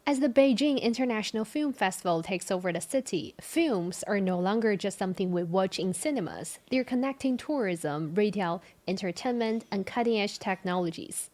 As the Beijing International Film Festival takes over the city, films are no longer just something we watch in cinemas. They're connecting tourism, retail, entertainment, and cutting edge technologies.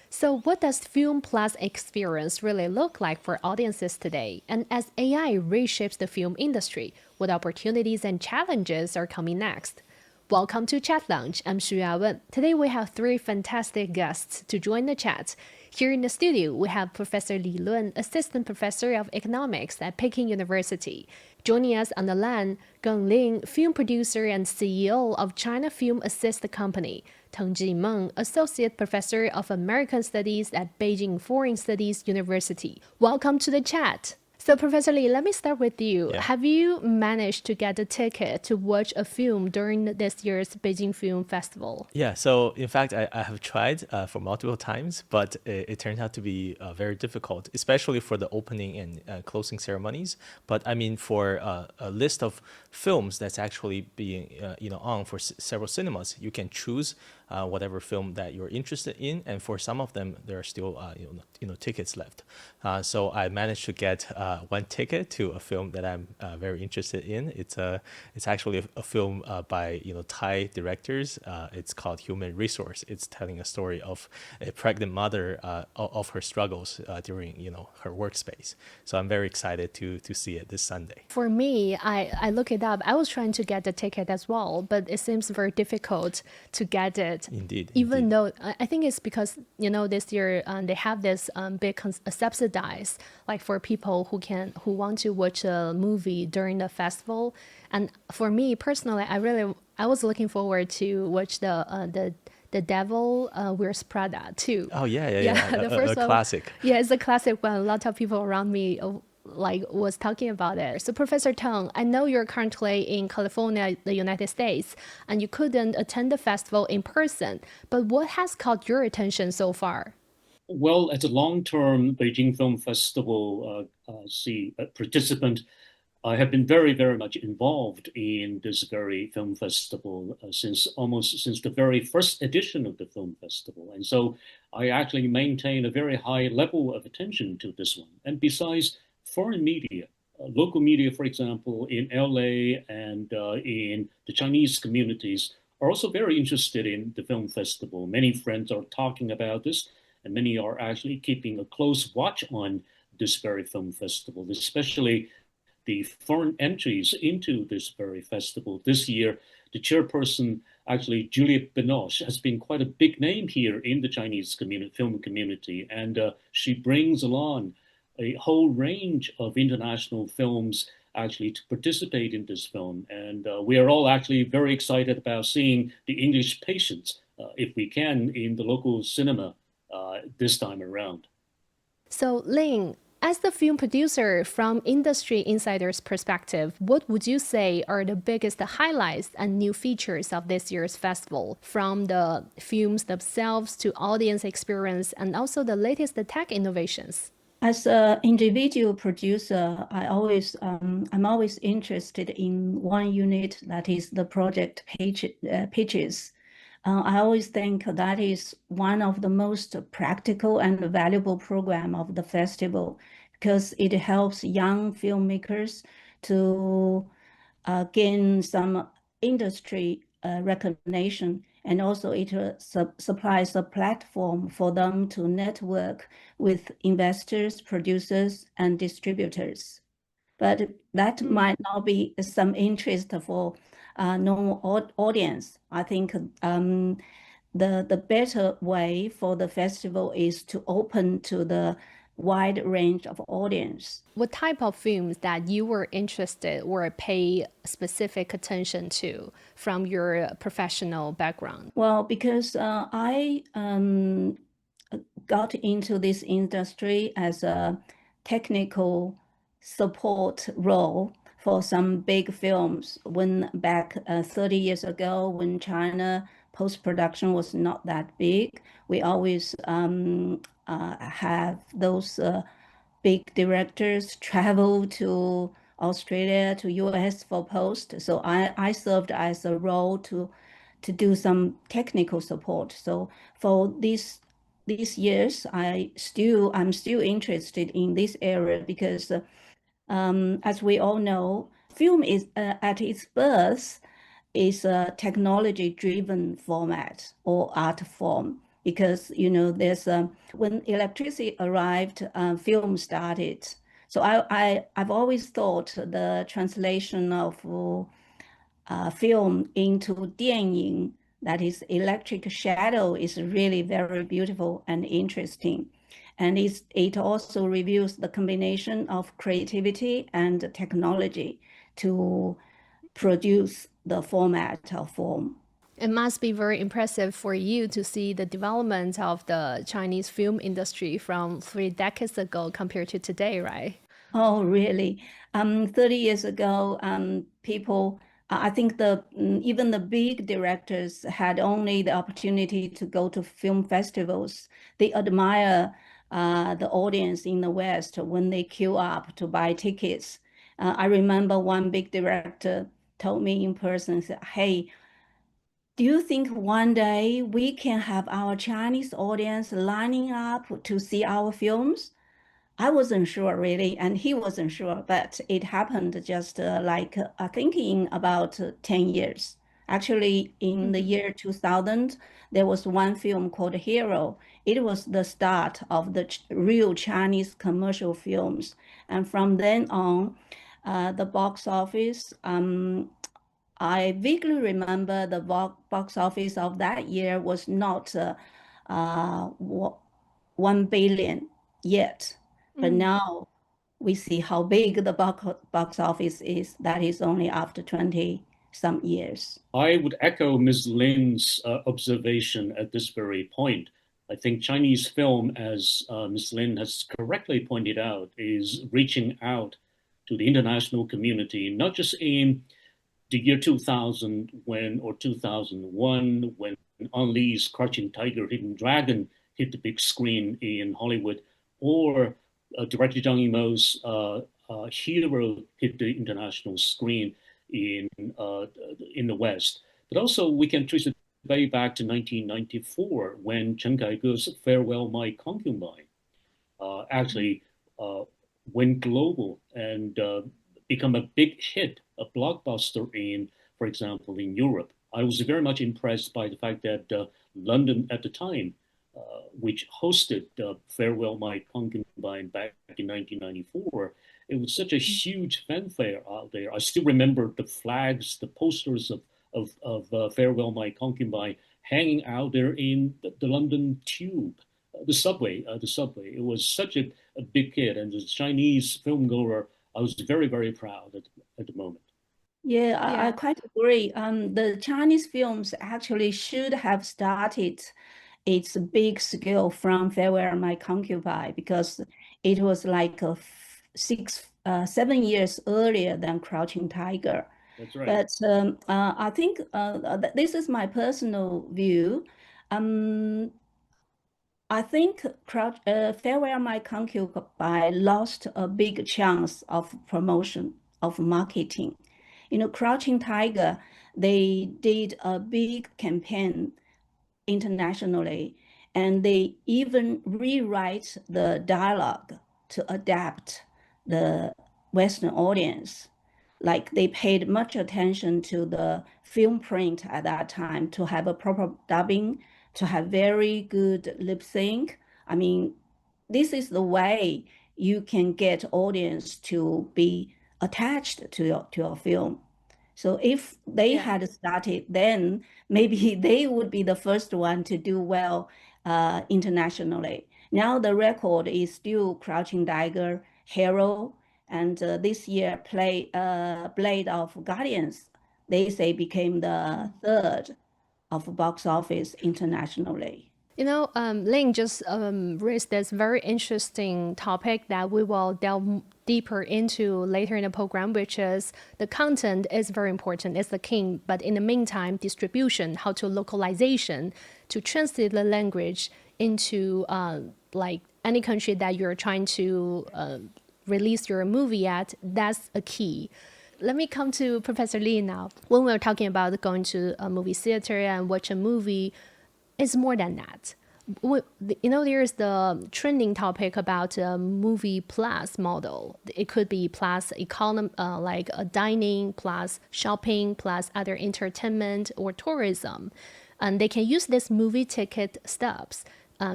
So, what does Film Plus experience really look like for audiences today? And as AI reshapes the film industry, what opportunities and challenges are coming next? Welcome to Chat Lounge. I'm Yawen. Today we have three fantastic guests to join the chat. Here in the studio, we have Professor Li Lun, Assistant Professor of Economics at Peking University. Joining us on the line, Geng Ling, film producer and CEO of China Film Assist Company. Teng Jimeng, Associate Professor of American Studies at Beijing Foreign Studies University. Welcome to the chat. So, Professor Li, let me start with you. Yeah. Have you managed to get a ticket to watch a film during this year's Beijing Film Festival? Yeah, so in fact, I have tried for multiple times, but it turned out to be very difficult, especially for the opening and closing ceremonies. But I mean, for a list of films that's actually being on for several cinemas, you can choose whatever film that you're interested in, and for some of them, there are still tickets left. So I managed to get one ticket to a film that I'm very interested in. It's actually a film by Thai directors. It's called Human Resource. It's telling a story of a pregnant mother of her struggles during her workspace. So I'm very excited to see it this Sunday. For me, I look it up. I was trying to get the ticket as well, but it seems very difficult to get it. Indeed. Even though I think it's because this year they have this big subsidized like for people who want to watch a movie during the festival. And for me personally, I was looking forward to watch the Devil Wears Prada too. Oh yeah. The first A one. classic. Yeah, it's a classic one. A lot of people around me was talking about it. So Professor Teng, I know you're currently in California, the United States, and you couldn't attend the festival in person. But what has caught your attention so far? Well, as a long-term Beijing Film Festival participant, I have been very, very much involved in this very film festival since the very first edition of the film festival. And so I actually maintain a very high level of attention to this one. And besides foreign media, local media, for example, in LA and in the Chinese communities are also very interested in the film festival. Many friends are talking about this, and many are actually keeping a close watch on this very film festival, especially the foreign entries into this very festival. This year, the chairperson, actually Juliette Binoche, has been quite a big name here in the Chinese film community, and she brings along a whole range of international films actually to participate in this film. And we are all actually very excited about seeing the English Patients, if we can, in the local cinema this time around. So Ling, as the film producer from industry insiders' perspective, what would you say are the biggest highlights and new features of this year's festival, from the films themselves to audience experience and also the latest tech innovations? As an individual producer, I'm always interested in one unit, that is the project pitches. I always think that is one of the most practical and valuable program of the festival, because it helps young filmmakers to gain some industry recognition, and also it supplies a platform for them to network with investors, producers, and distributors. But that might not be some interest for normal audience. I think the better way for the festival is to open to the wide range of audience. What type of films that you were interested or pay specific attention to from your professional background? Well, because I got into this industry as a technical support role for some big films when back 30 years ago, when China post-production was not that big. We always have those big directors travel to Australia, to US for post. So I served as a role to do some technical support. So for this these years, I'm still interested in this area because, as we all know, film is at its birth is a technology-driven format or art form because there's when electricity arrived, film started. So I've always thought the translation of film into 电影, that is electric shadow, is really very beautiful and interesting. And it also reveals the combination of creativity and technology to produce the format of film. It must be very impressive for you to see the development of the Chinese film industry from 3 decades ago compared to today, right? Oh, really? 30 years ago, people, I think even the big directors had only the opportunity to go to film festivals. They admire the audience in the West when they queue up to buy tickets. I remember one big director told me in person, said, "Hey, do you think one day we can have our Chinese audience lining up to see our films?" I wasn't sure really, and he wasn't sure, but it happened just I think in about 10 years. Actually, in the year 2000, there was one film called Hero. It was the start of the real Chinese commercial films. And from then on, the box office, I vaguely remember the box office of that year was not uh, 1 billion yet. But now we see how big the box office is. That is only after 20 some years. I would echo Ms. Lin's observation at this very point. I think Chinese film, as Ms. Lin has correctly pointed out, is reaching out to the international community, not just in the year 2000 or 2001 when Ang Lee's Crouching Tiger, Hidden Dragon hit the big screen in Hollywood, or director Zhang Yimou's Hero hit the international screen in the West. But also we can trace it way back to 1994 when Chen Kaige-'s Farewell My Concubine actually went global and become a big hit, a blockbuster for example, in Europe. I was very much impressed by the fact that London at the time, which hosted Farewell My Concubine back in 1994, it was such a huge fanfare out there. I still remember the flags, the posters of Farewell My Concubine hanging out there in the London Tube, the subway. It was such a big hit, and as a Chinese filmgoer, I was very, very proud at the moment. Yeah, I quite agree. The Chinese films actually should have started its big scale from Farewell My Concubine because it was like 7 years earlier than Crouching Tiger. That's right. But I think this is my personal view. I think Farewell My Concubine lost a big chance of promotion, of marketing. Crouching Tiger, they did a big campaign internationally, and they even rewrite the dialogue to adapt the Western audience. Like they paid much attention to the film print at that time to have a proper dubbing, to have very good lip sync. I mean, this is the way you can get audience to be attached to your film. So if they had started then, maybe they would be the first one to do well internationally. Now the record is still Crouching Tiger, Hero, and this year Blade of Guardians, they say became the third of box office internationally. Ling just raised this very interesting topic that we will delve deeper into later in the program, which is the content is very important. It's the king. But in the meantime, distribution, how to localization, to translate the language into like any country that you're trying to release your movie at, that's a key. Let me come to Professor Li now. When we're talking about going to a movie theater and watch a movie, it's more than that. There's the trending topic about a movie plus model. It could be plus economy, like a dining plus shopping plus other entertainment or tourism. And they can use this movie ticket stubs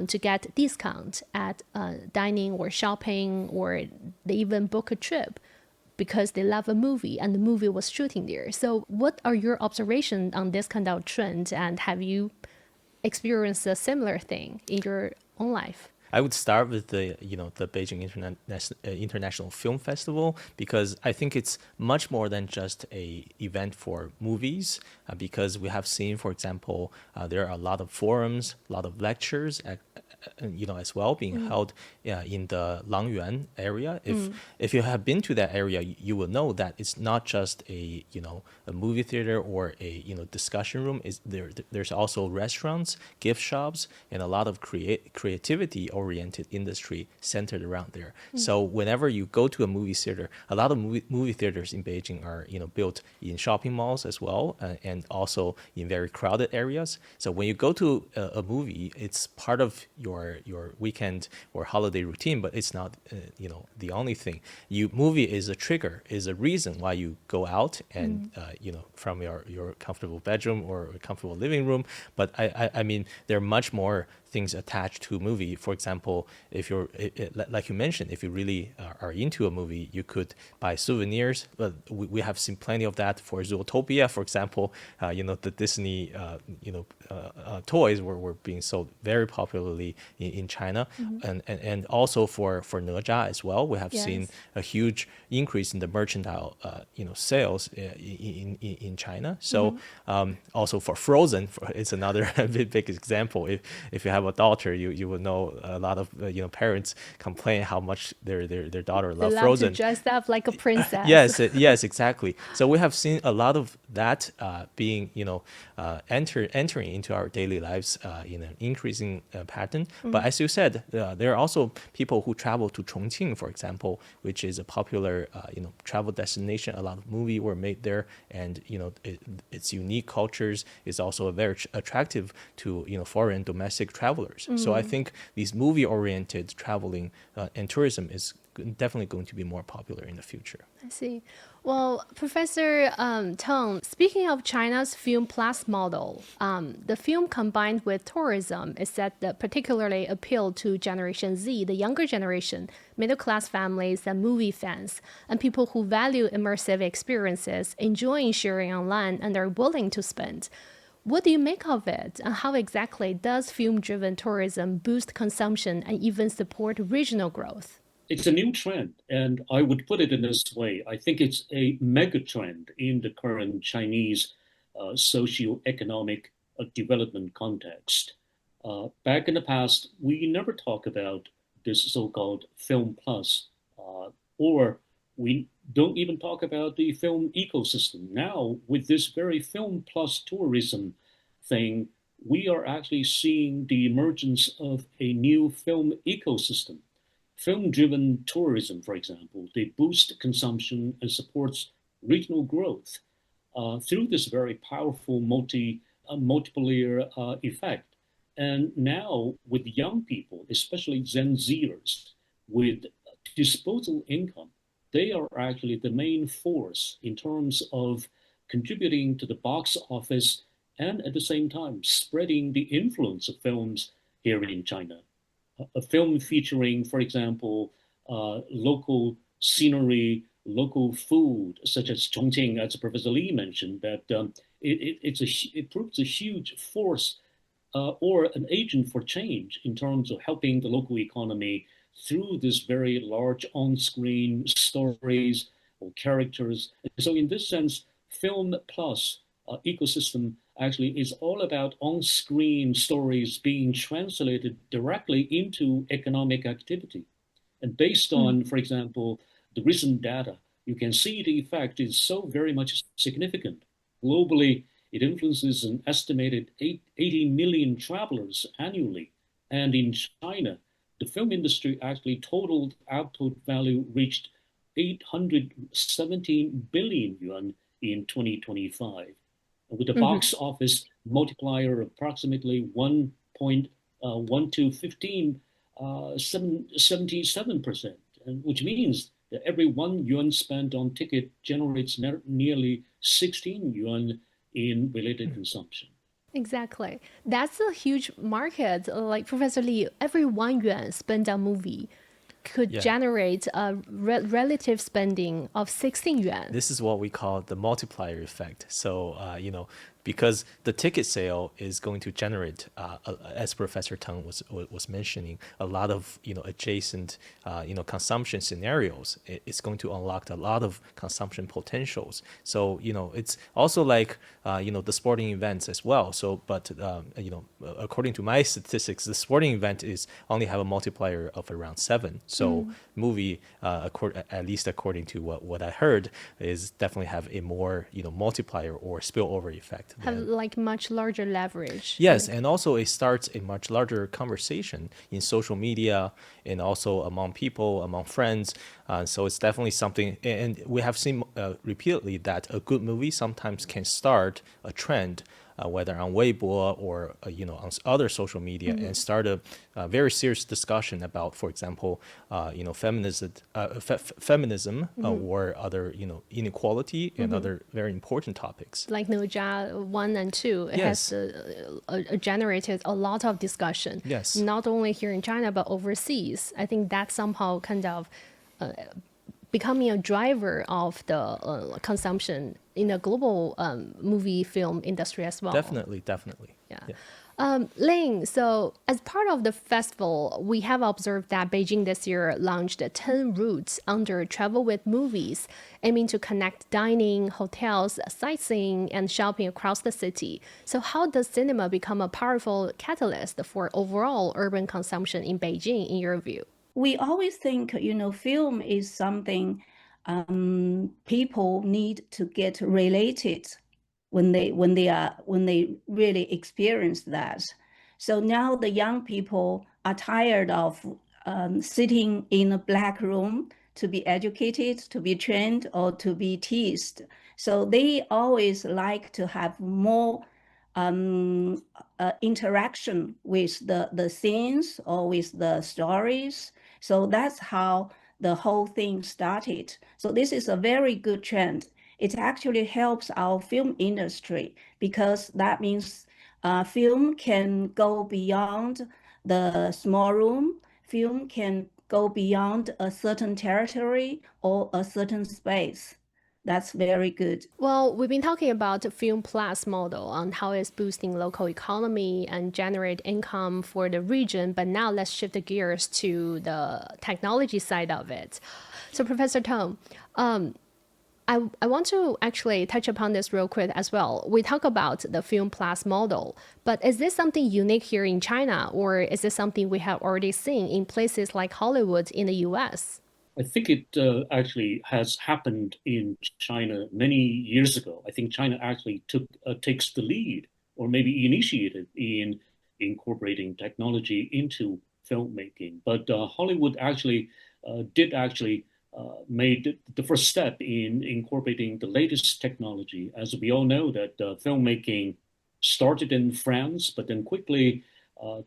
to get discount at dining or shopping, or they even book a trip because they love a movie and the movie was shooting there. So what are your observations on this kind of trend, and have you experienced a similar thing in your own life? I would start with the Beijing International Film Festival, because I think it's much more than just a event for movies. Because we have seen, for example, there are a lot of forums, a lot of lectures, as well being held in the Langyuan area. If you have been to that area, you will know that it's not just a movie theater or a discussion room. There's also restaurants, gift shops, and a lot of creativity oriented industry centered around there. So whenever you go to a movie theater, a lot of movie theaters in Beijing are built in shopping malls as well, and also in very crowded areas. So when you go to a movie, it's part of your weekend or holiday routine, but it's not the only thing. Movie is a trigger, is a reason why you go out and from your comfortable bedroom or comfortable living room. But I mean, there are much more things attached to a movie. For example, if you're like you mentioned, if you really are into a movie, you could buy souvenirs. But we have seen plenty of that for Zootopia, for example. The Disney toys were being sold very popularly in China, and also for哪吒as well. We have seen a huge increase in the mercantile sales in China. So also for Frozen, it's another big example. If you have a daughter, you will know a lot of parents complain how much their daughter loves Frozen. To dress up like a princess. Yes, exactly. So we have seen a lot of that being entering into our daily lives in an increasing pattern. But as you said, there are also people who travel to Chongqing, for example, which is a popular travel destination. A lot of movies were made there, and its unique cultures is also very attractive to foreign domestic travelers. So I think these movie-oriented traveling and tourism is definitely going to be more popular in the future. I see. Well, Professor Teng, speaking of China's Film Plus model, the film combined with tourism is said to particularly appeal to Generation Z, the younger generation, middle-class families and movie fans, and people who value immersive experiences, enjoying sharing online, and are willing to spend. What do you make of it, and how exactly does film-driven tourism boost consumption and even support regional growth? It's a new trend, and I would put it in this way. I think it's a mega trend in the current Chinese socio-economic development context. Back in the past, we never talk about this so-called film plus, or we don't even talk about the film ecosystem. Now, with this very film plus tourism thing, we are actually seeing the emergence of a new film ecosystem. Film-driven tourism, for example, they boost consumption and supports regional growth through this very powerful multiplier effect. And now with young people, especially Gen Zers, with disposable income, they are actually the main force in terms of contributing to the box office and at the same time spreading the influence of films here in China. A film featuring, for example, local scenery, local food, such as Chongqing, as Professor Li mentioned, that it proves a huge force or an agent for change in terms of helping the local economy through this very large on-screen stories or characters. So in this sense, film plus ecosystem actually is all about on-screen stories being translated directly into economic activity. And based on, for example, the recent data, you can see the effect is so very much significant. Globally, it influences an estimated 80 million travelers annually. And in China, the film industry actually total output value reached 817 billion yuan in 2025. With the box office multiplier of approximately 1.3 1 to 15, 77%, which means that every 1 yuan spent on ticket generates nearly 16 yuan in related consumption. Exactly. That's a huge market. Like Professor Li, every 1 yuan spent on movie could generate a relative spending of 16 yuan. This is what we call the multiplier effect. So, because the ticket sale is going to generate, as Professor Teng was mentioning, a lot of adjacent consumption scenarios. It's going to unlock a lot of consumption potentials. So it's also like the sporting events as well. So, but according to my statistics, the sporting event is only have a multiplier of around 7. So movie, at least according to what I heard, is definitely have a more multiplier or spillover effect. Have like much larger leverage. Yes, and also it starts a much larger conversation in social media and also among people, among friends. So it's definitely something, and we have seen repeatedly that a good movie sometimes can start a trend, whether on Weibo or on other social media, and start a very serious discussion about, for example, feminism or other inequality and other very important topics. Like Noja 1 and 2, it has generated a lot of discussion. Yes. Not only here in China but overseas. I think that's somehow kind of becoming a driver of the consumption in the global movie film industry as well. Definitely. Yeah. Ling, so as part of the festival, we have observed that Beijing this year launched 10 routes under Travel with Movies, aiming to connect dining, hotels, sightseeing, and shopping across the city. So how does cinema become a powerful catalyst for overall urban consumption in Beijing, in your view? We always think, film is something people need to get related when they really experience that. So now the young people are tired of sitting in a black room to be educated, to be trained, or to be teased. So they always like to have more interaction with the scenes or with the stories. So that's how the whole thing started. So this is a very good trend. It actually helps our film industry because that means film can go beyond the small room. Film can go beyond a certain territory or a certain space. That's very good. Well, we've been talking about the Film Plus model on how it's boosting local economy and generate income for the region. But now let's shift the gears to the technology side of it. So, Professor Teng, I want to actually touch upon this real quick as well. We talk about the Film Plus model, but is this something unique here in China, or is this something we have already seen in places like Hollywood in the US? I think it actually has happened in China many years ago. I think China actually takes the lead, or maybe initiated in incorporating technology into filmmaking. But Hollywood actually did actually made the first step in incorporating the latest technology. As we all know, that filmmaking started in France, but then quickly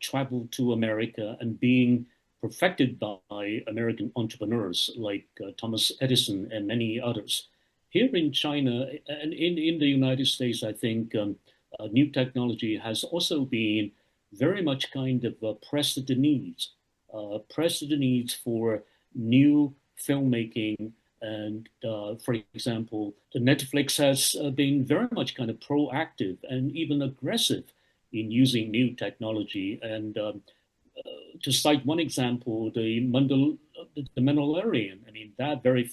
traveled to America and being perfected by American entrepreneurs like Thomas Edison and many others. Here in China and in the United States, I think new technology has also been very much kind of pressed the needs for new filmmaking. And for example, the Netflix has been very much kind of proactive and even aggressive in using new technology. And to cite one example, the Mandalorian, I mean, that very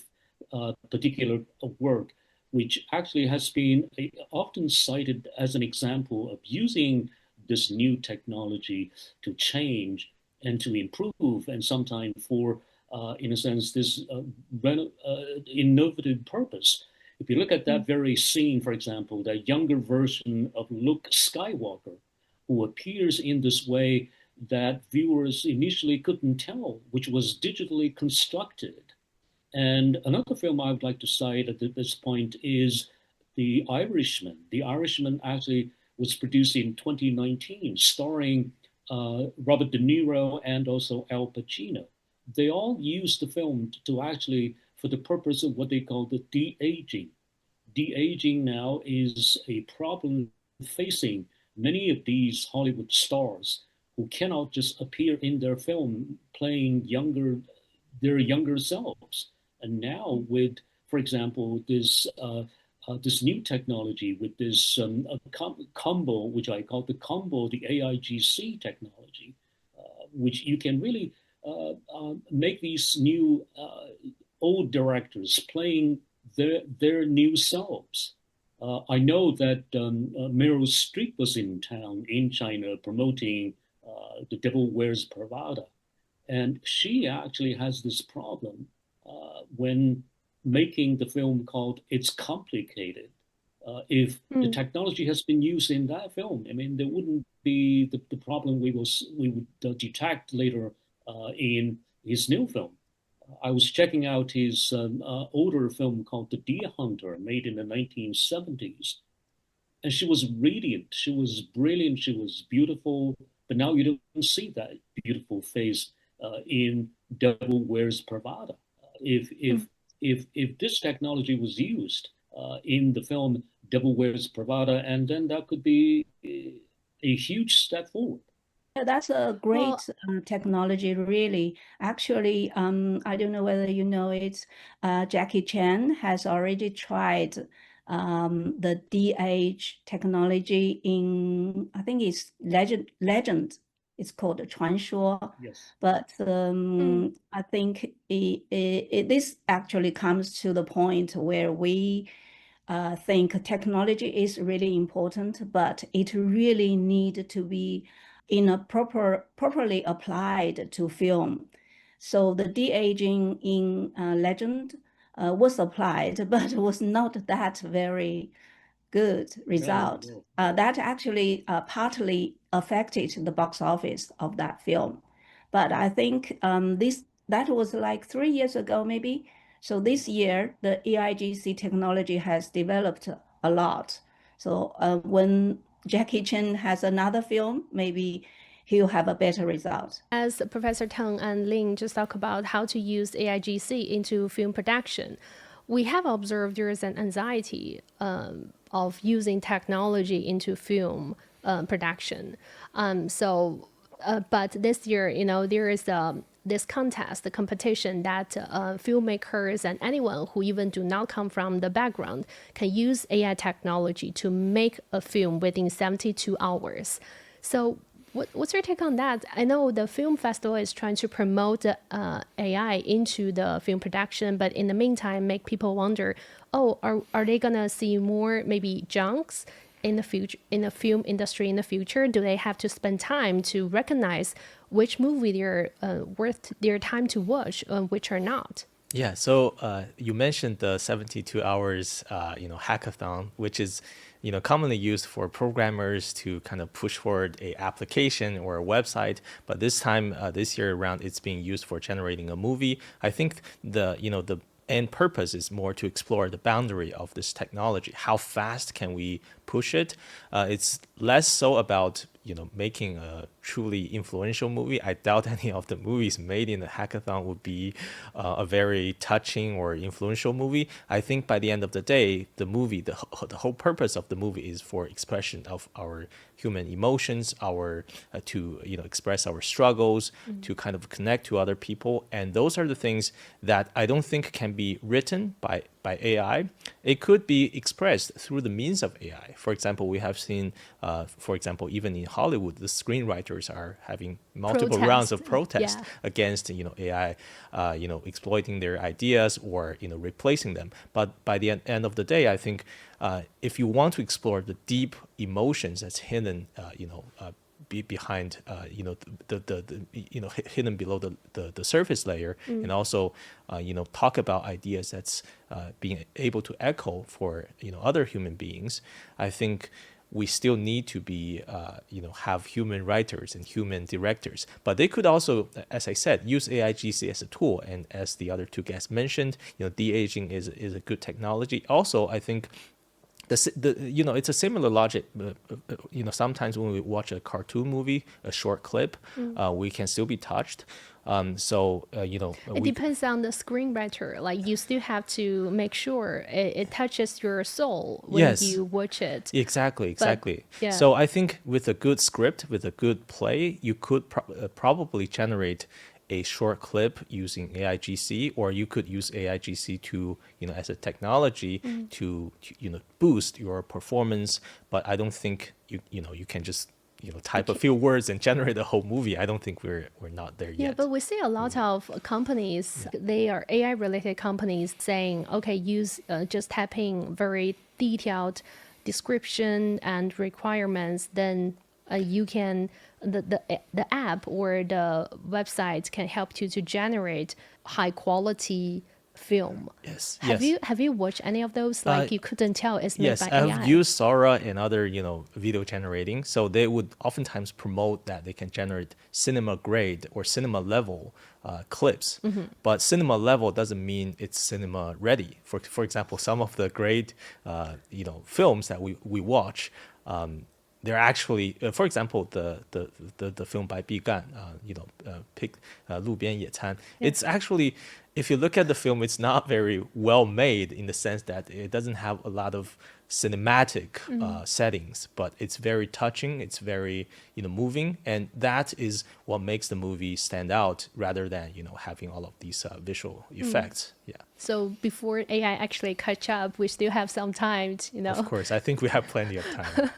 particular work, which actually has been often cited as an example of using this new technology to change and to improve, and sometimes for, in a sense, this innovative purpose. If you look at that very scene, for example, that younger version of Luke Skywalker, who appears in this way that viewers initially couldn't tell, which was digitally constructed. And another film I would like to cite at this point is The Irishman. The Irishman actually was produced in 2019, starring Robert De Niro, and also Al Pacino. They all use the film to actually, for the purpose of what they call the de-aging. De-aging now is a problem facing many of these Hollywood stars who cannot just appear in their film playing their younger selves. And now with, for example, this new technology with this combo, which I call the combo, the AIGC technology, which you can really make these new old directors playing their new selves. I know that Meryl Streep was in town in China promoting The Devil Wears Prada. And she actually has this problem when making the film called It's Complicated. If the technology has been used in that film, I mean, there wouldn't be the problem we would detect later in his new film. I was checking out his older film called The Deer Hunter, made in the 1970s. And she was radiant, she was brilliant, she was beautiful. But now you don't see that beautiful face in Devil Wears Prada. If this technology was used in the film Devil Wears Prada, and then that could be a huge step forward. Yeah, that's a Well, great technology, really. Actually, I don't know whether you know it. Jackie Chan has already tried the de-age technology in, I think it's Legend. It's called 传说. Yes. But I think this actually comes to the point where we think technology is really important, but it really need to be properly applied to film. So the de-aging in Legend was applied, but was not that very good result. No. That actually partly affected the box office of that film. But I think that was like 3 years ago, maybe. So this year, the AIGC technology has developed a lot. So when Jackie Chan has another film, maybe he'll have a better result. as Professor Teng and Ling just talked about how to use AIGC into film production, we have observed there is an anxiety of using technology into film production. But this year, there is this contest, the competition that filmmakers and anyone who even do not come from the background can use AI technology to make a film within 72 hours. So what's your take on that? I know the film festival is trying to promote AI into the film production, but in the meantime, make people wonder, are they gonna see more maybe junks in the future, in the film industry in the future? Do they have to spend time to recognize which movie they're worth their time to watch, which are not? Yeah, so you mentioned the 72 hours, hackathon, which is, commonly used for programmers to kind of push forward a application or a website. But this time, this year around, it's being used for generating a movie. I think the end purpose is more to explore the boundary of this technology. How fast can we push it? It's less so about making a truly influential movie. I doubt any of the movies made in the hackathon would be a very touching or influential movie. I think by the end of the day, the movie, the whole purpose of the movie is for expression of our human emotions, our to express our struggles, to kind of connect to other people, and those are the things that I don't think can be written by AI. It could be expressed through the means of AI. For example, we have seen, even in Hollywood, the screenwriters are having multiple rounds of protest against AI, exploiting their ideas or replacing them. But by the end of the day, I think if you want to explore the deep emotions that's hidden, behind hidden below the surface layer, and also talk about ideas that's being able to echo for other human beings, I think we still need to be have human writers and human directors. But they could also, as I said, use AIGC as a tool, and as the other two guests mentioned, de-aging is a good technology. Also, I think it's a similar logic. Sometimes when we watch a cartoon movie, a short clip, we can still be touched. It depends on the screenwriter. Like you still have to make sure it touches your soul when Yes. you watch it. Exactly. yeah. So I think with a good script, with a good play, you could probably generate a short clip using AIGC, or you could use AIGC to, as a technology to boost your performance. But I don't think you can just type a few words and generate a whole movie. I don't think we're not there yet. Yeah, but we see a lot of companies, they are AI related companies saying, okay, use just typing very detailed description and requirements, then you can, the app or the website can help you to generate high quality film. Yes. Have you watched any of those? Like you couldn't tell it's made Yes, by AI. I've used Sora and other, video generating. So they would oftentimes promote that they can generate cinema grade or cinema level clips. But cinema level doesn't mean it's cinema ready. For example, some of the great, films that we watch, they're actually, for example, the film by Bi Gan, Pick 路边野餐. It's actually, if you look at the film, it's not very well made in the sense that it doesn't have a lot of cinematic settings, but it's very touching. It's very moving, and that is what makes the movie stand out rather than having all of these visual effects. Yeah. So before AI actually catch up, we still have some time, Of course, I think we have plenty of time.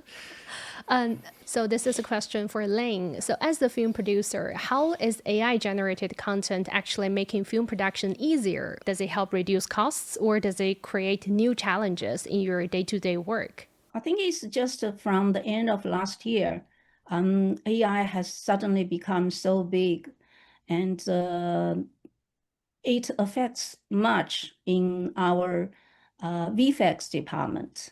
So this is a question for Ling. So as the film producer, how is AI generated content actually making film production easier? Does it help reduce costs, or does it create new challenges in your day-to-day work? I think it's just from the end of last year, AI has suddenly become so big, and it affects much in our VFX department,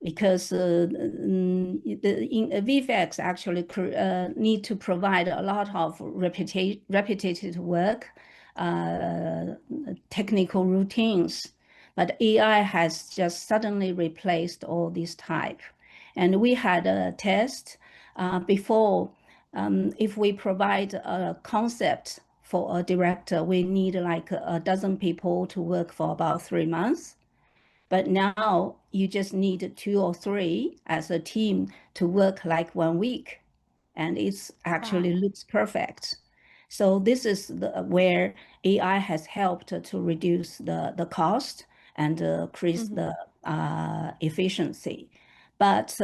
because in VFX actually need to provide a lot of repetitive work, technical routines. But AI has just suddenly replaced all this type. And we had a test before. If we provide a concept for a director, we need like a dozen people to work for about 3 months. But now you just need 2 or 3 as a team to work like 1 week, and it's actually looks perfect. So this is where AI has helped to reduce the cost and increase the efficiency. But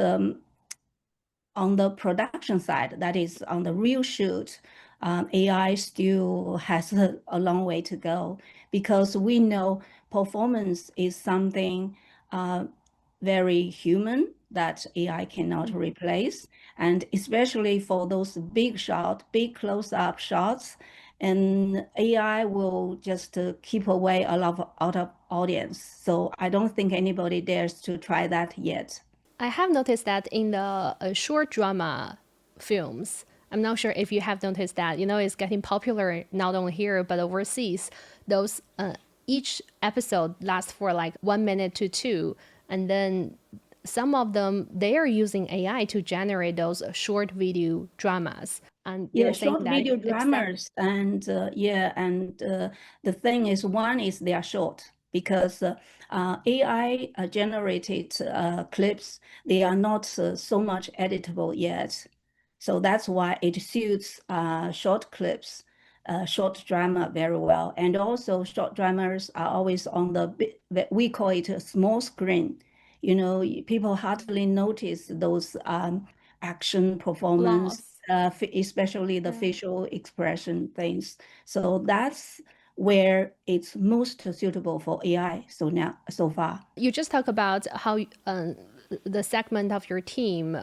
on the production side, that is on the real shoot, AI still has a long way to go, because we know performance is something very human that AI cannot replace. And especially for those big close-up shots, and AI will just keep away a lot out of audience. So I don't think anybody dares to try that yet. I have noticed that in the short drama films, I'm not sure if you have noticed that, it's getting popular not only here, but overseas. Those, each episode lasts for like 1 minute to 2. And then some of them, they are using AI to generate those short video dramas. And short video dramas. And the thing is, one is they are short, because AI generated clips, they are not so much editable yet. So that's why it suits short clips, short drama very well. And also short dramas are always on we call it a small screen. People hardly notice those action performance, especially the facial expression things. So that's where it's most suitable for AI so far. You just talk about how the segment of your team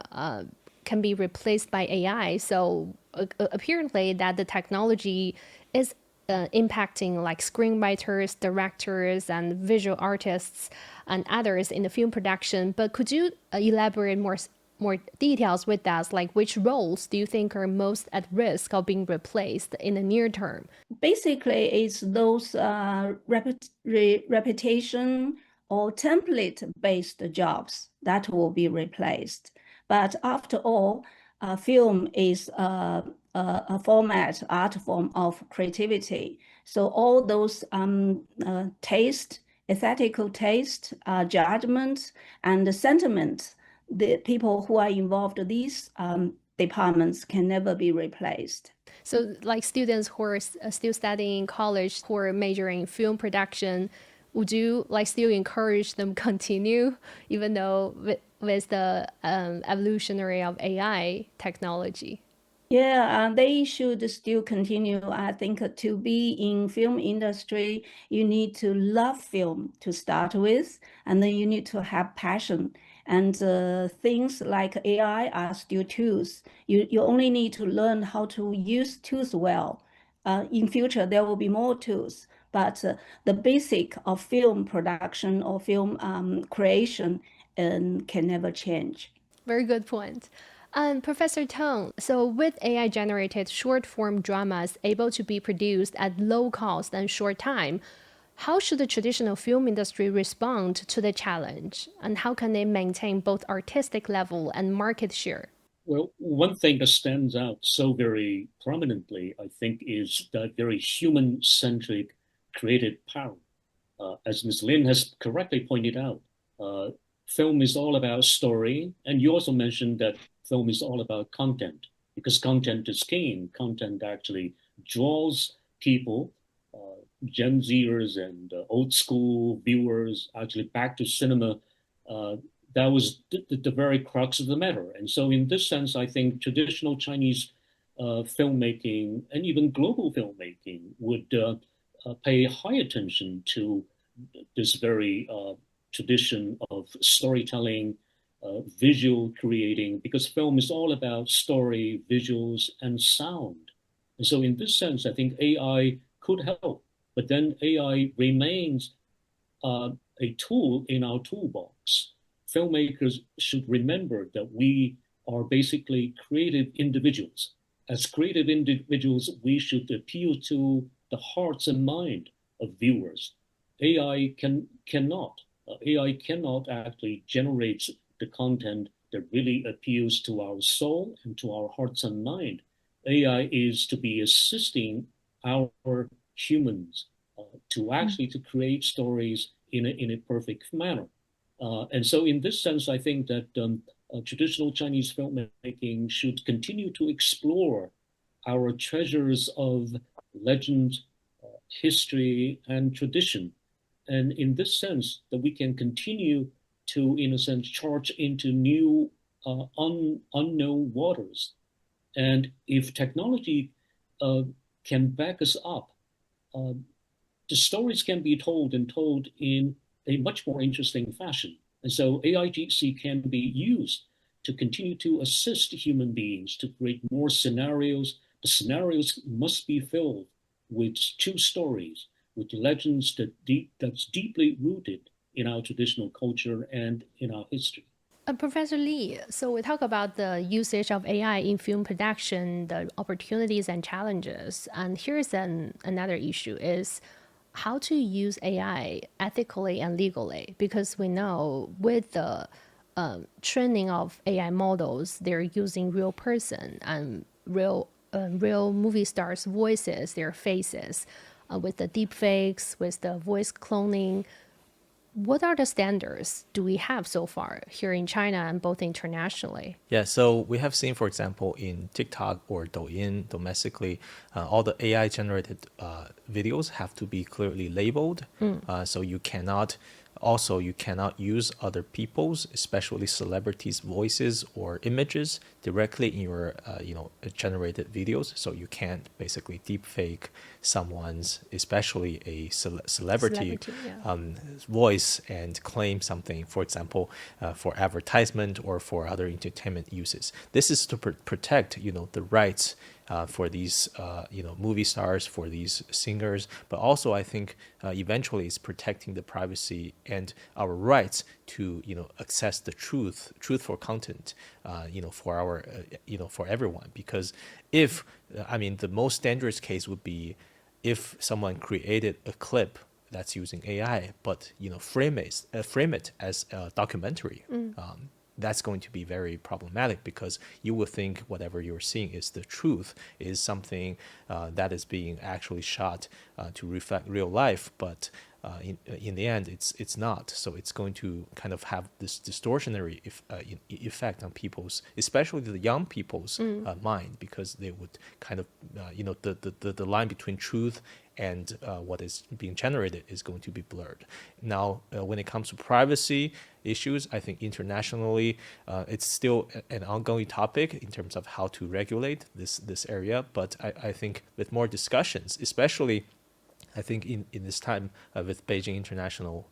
can be replaced by AI. So apparently that the technology is impacting like screenwriters, directors, and visual artists and others in the film production. But could you elaborate more details with us, like which roles do you think are most at risk of being replaced in the near term? Basically, it's those repetition or template-based jobs that will be replaced. But after all, film is a format, art form of creativity. So all those taste, aesthetical taste, judgment, and sentiment, the people who are involved in these departments can never be replaced. So, like students who are still studying in college, who are majoring in film production, would you like still encourage them continue, even though with the evolutionary of AI technology? Yeah, they should still continue. I think to be in film industry, you need to love film to start with, and then you need to have passion. And things like AI are still tools. You only need to learn how to use tools well. In future, there will be more tools, but the basic of film production or film creation can never change. Very good point. Professor Teng, so with AI generated short form dramas able to be produced at low cost and short time, how should the traditional film industry respond to the challenge? And how can they maintain both artistic level and market share? Well, one thing that stands out so very prominently, I think, is that very human-centric creative power. As Ms. Lin has correctly pointed out, film is all about story, and you also mentioned that film is all about content, because content is king. Content actually draws people, Gen Zers and old school viewers, actually back to cinema. That was the very crux of the matter. And so, in this sense, I think traditional Chinese filmmaking and even global filmmaking would pay high attention to this very tradition of storytelling, visual creating, because film is all about story, visuals, and sound. And so, in this sense, I think AI could help, but then AI remains a tool in our toolbox. Filmmakers should remember that we are basically creative individuals. As creative individuals, we should appeal to the hearts and mind of viewers. AI cannot. AI cannot actually generate the content that really appeals to our soul and to our hearts and mind. AI is to be assisting our humans to actually to create stories in a perfect manner. And so in this sense, I think that traditional Chinese filmmaking should continue to explore our treasures of legend, history, and tradition. And in this sense, that we can continue to, in a sense, charge into new unknown waters. And if technology can back us up, the stories can be told and told in a much more interesting fashion. And so AIGC can be used to continue to assist human beings to create more scenarios. The scenarios must be filled with true stories, with legends that's deeply rooted in our traditional culture and in our history. Professor Li, so we talk about the usage of AI in film production, the opportunities and challenges. And here's another issue is how to use AI ethically and legally, because we know with the training of AI models, they're using real person and real movie stars' voices, their faces, with the deep fakes, with the voice cloning. What are the standards do we have so far here in China and both internationally? Yeah, so we have seen, for example, in TikTok or Douyin domestically, all the AI generated videos have to be clearly labeled. So you cannot use other people's, especially celebrities' voices or images directly in your generated videos. So you can't basically deepfake someone's, especially a celebrity voice, and claim something, for example, for advertisement or for other entertainment uses. This is to protect the rights for these movie stars, for these singers, but also I think eventually it's protecting the privacy and our rights to access the truthful content for our for everyone. Because the most dangerous case would be if someone created a clip that's using AI, but frame it as a documentary. That's going to be very problematic, because you will think whatever you're seeing is the truth, is something that is being actually shot to reflect real life, but in the end, it's not. So it's going to kind of have this distortionary effect on people's, especially the young people's mind, because they would kind of, the line between truth and what is being generated is going to be blurred. Now, when it comes to privacy issues, I think internationally, it's still an ongoing topic in terms of how to regulate this area. But I think with more discussions, especially I think in this time with Beijing International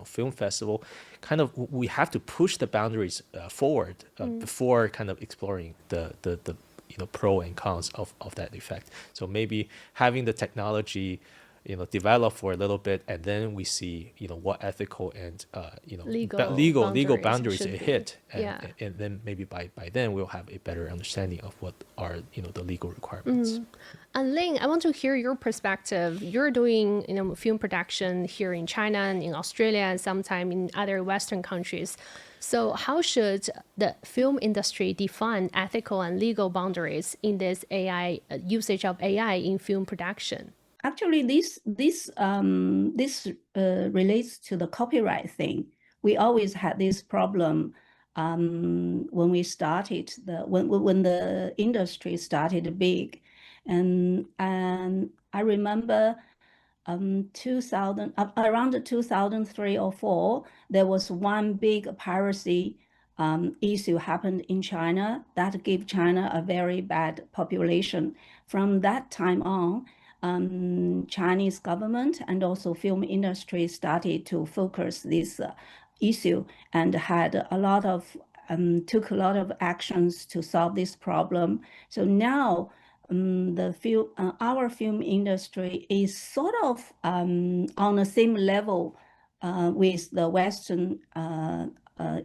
Film Festival, kind of we have to push the boundaries forward before kind of exploring the pro and cons of that effect. So maybe having the technology develop for a little bit, and then we see what ethical and legal boundaries it hit, and then maybe by then we'll have a better understanding of what are the legal requirements. And Ling, I want to hear your perspective. You're doing film production here in China and in Australia and sometime in other Western countries. So how should the film industry define ethical and legal boundaries in this AI usage of AI in film production? Actually, this relates to the copyright thing. We always had this problem when we started when the industry started big, and I remember around 2003 or 4, there was one big piracy issue happened in China that gave China a very bad population. From that time on, Chinese government and also film industry started to focus this issue and had took a lot of actions to solve this problem. So now our film industry is sort of on the same level with the Western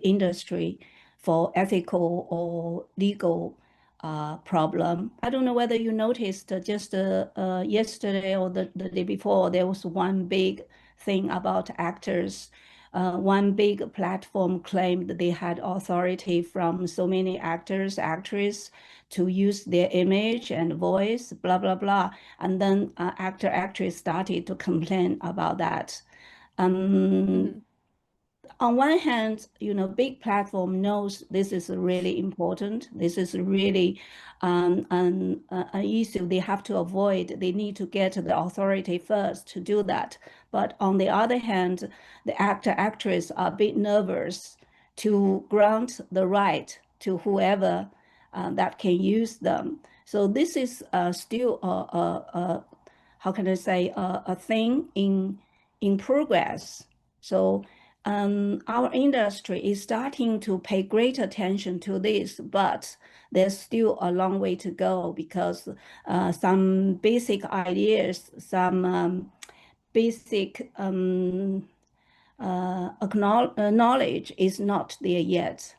industry for ethical or legal problem. I don't know whether you noticed just yesterday or the day before, there was one big thing about actors. One big platform claimed that they had authority from so many actors, actresses to use their image and voice, blah, blah, blah. And then actress started to complain about that. On one hand, big platform knows this is really important. This is really an issue they have to avoid. They need to get the authority first to do that. But on the other hand, the actress are a bit nervous to grant the right to whoever that can use them. So this is still how can I say, a thing in progress. So our industry is starting to pay great attention to this, but there's still a long way to go, because some basic ideas, some basic knowledge is not there yet.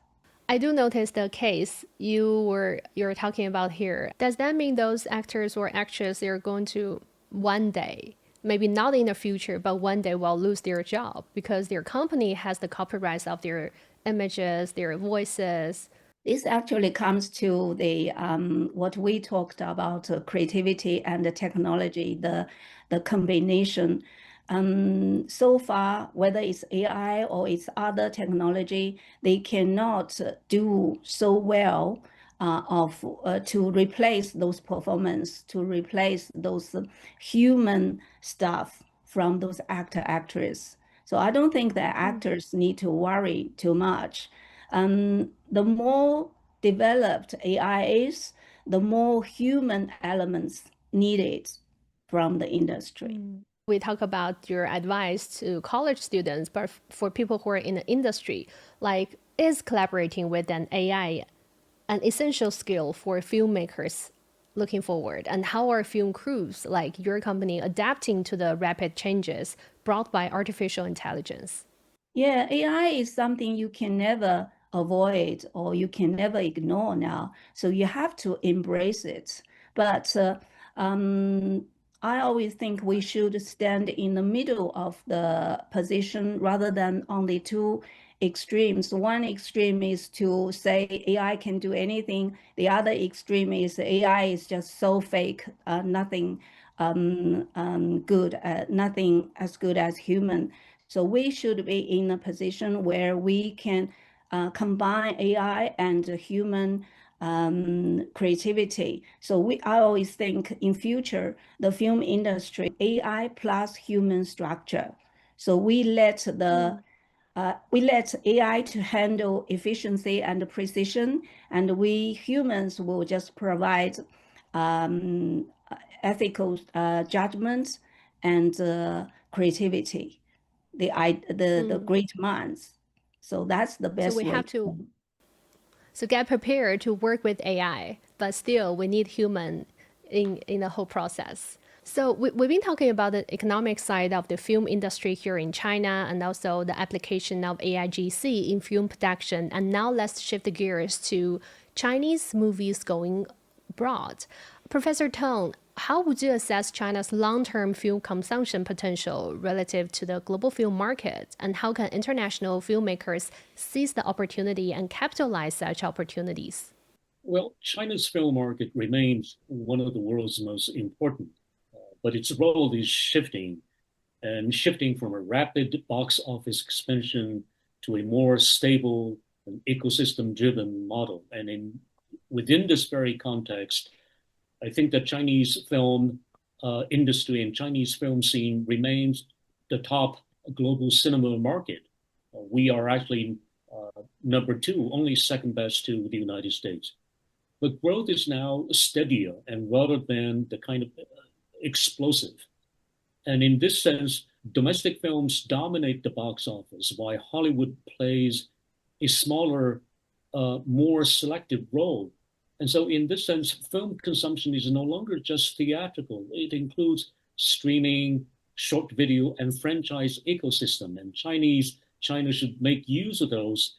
I do notice the case you're talking about here. Does that mean those actors or actresses, they're going to one day, maybe not in the future, but one day will lose their job because their company has the copyrights of their images, their voices? This actually comes to the what we talked about, creativity and the technology, the combination. So far, whether it's AI or it's other technology, they cannot do so well to replace those performance, to replace those human stuff from those actors. So I don't think that actors need to worry too much. The more developed AI is, the more human elements needed from the industry. We talk about your advice to college students, but for people who are in the industry, like, is collaborating with an AI an essential skill for filmmakers looking forward? And how are film crews like your company adapting to the rapid changes brought by artificial intelligence? Yeah, AI is something you can never avoid or you can never ignore now. So you have to embrace it. But I always think we should stand in the middle of the position rather than on the two extremes. One extreme is to say AI can do anything. The other extreme is AI is just so fake, nothing good, nothing as good as human. So we should be in a position where we can combine AI and human creativity. So I always think in future, the film industry, AI plus human structure. So we let AI to handle efficiency and precision, and we humans will just provide ethical judgments and creativity, the great minds. So that's the So best we way. have to get prepared to work with AI, but still we need human in the whole process. So we've been talking about the economic side of the film industry here in China and also the application of AIGC in film production. And now let's shift the gears to Chinese movies going abroad. Professor Teng, how would you assess China's long-term film consumption potential relative to the global film market? And how can international filmmakers seize the opportunity and capitalize such opportunities? Well, China's film market remains one of the world's most important, but its role is shifting from a rapid box office expansion to a more stable and ecosystem-driven model. And within this very context, I think the Chinese film industry and Chinese film scene remains the top global cinema market. We are actually number two, only second best to the United States. But growth is now steadier and rather than the kind of explosive. And in this sense, domestic films dominate the box office while Hollywood plays a smaller, more selective role. And so in this sense, film consumption is no longer just theatrical. It includes streaming, short video, and franchise ecosystem. And China should make use of those